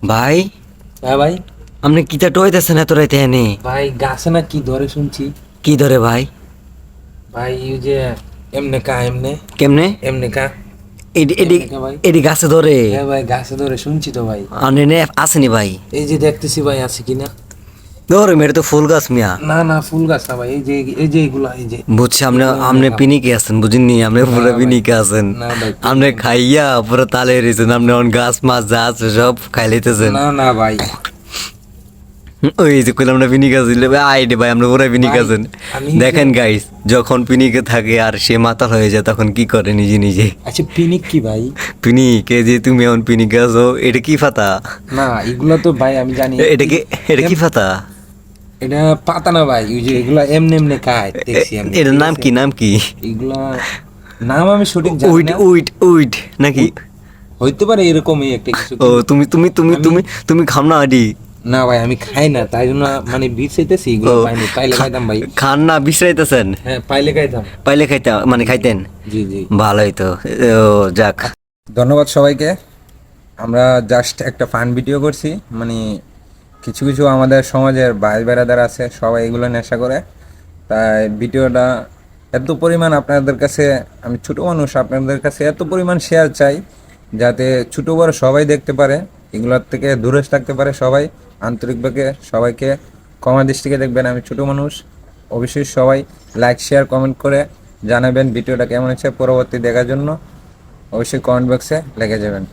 ভাই হ্যাঁ ভাই। আপনি কিতা টইতেছেন এত রাইতে এনে? ভাই গাছে না কি ধরে শুনছি। কি ধরে ভাই? ভাই এই যে এমনে কা এমনে কেমনে? এমনে কা এডি এডি এমনে কা ভাই। এডি গাছে ধরে? হ্যাঁ ভাই গাছে ধরে শুনছি তো ভাই। আপনি নে আসেনি ভাই? এই যে দেখতেছি ভাই আছে কিনা। ধরে মেরে তো ফুল গাছ মিয়া। না না ফুল গাছ না ভাই, এই যে এগুলা এই যে বুঝছি আপনি এগুলা এমনে আপনি কা। পিনিকে আছেন বুঝিনি, আপনি না পুরো ভাই, পিনিকে আছেন। না ভাই আপনি খাইয়া পুরো তালে রয়েছেন, আপনি অন গাছ মাছ যা আছে সব খাই লইতেছেন। না না ভাই। ওই যে কইলাম না পিনিক আছিল আইডি ভাই, আপনি পুরো পিনিক ভাই, আছেন। আমি দেখেন গাইস, যখন পিনিকে থাকে আর সে মাতাল হয়ে যায় তখন কি করে নিজে নিজে। আচ্ছা পিনিক কি ভাই? পিনিকে যে তুমি এখন পিনিকে আছো, এটা কি ফাতা? না এগুলা তো ভাই আমি জানি। এটা কি ফাতা? এটা পাতা না ভাই, ওই যে এগুলা এমনে এমনে খায় দেখছি আমি। এটার ঠিক নাম আছে? কি, নাম কি? এগুলা নাম আমি সঠিক জানি উইট না। উইট উইট নাকি? হইতে পারে এরকমই একটা কিছু। ও তুমি তুমি তুমি তুমি তুমি খাম না আডি? না ভাই আমি খাই না, তাই জন্য মানে বীজ চাইতেছি এগুলো ও পাইনি, পাইলে খাইতাম ভাই। খান না বিশ্রাইতেছেন? হ্যাঁ পাইলে খাইতাম। পাইলে খাইতে মানে খাইতেন? জি জি। ভালোই তো। ও যাক। ধন্যবাদ সবাইকে। আমরা জাস্ট একটা ফান ভিডিও করছি, মানে কিছু কিছু আমাদের সমাজের ভাই বেড়াদার আছে সবাই এগুলো নেশা করে, তাই ভিডিওটা এত পরিমাণ আপনাদের কাছে, আমি ছোটো মানুষ, আপনাদের কাছে এত পরিমাণ শেয়ার চাই যাতে ছোটো বড় সবাই দেখতে পারে, এগুলোর থেকে দূরে থাকতে পারে সবাই। আন্তরিকভাবে সবাইকে ক্ষমা দৃষ্টিকে দেখবেন, আমি ছোটো মানুষ। অবশ্যই সবাই লাইক শেয়ার কমেন্ট করে জানাবেন ভিডিওটা কেমন হচ্ছে, পরবর্তী দেখার জন্য অবশ্যই কমেন্ট বক্সে লিখে যাবেন।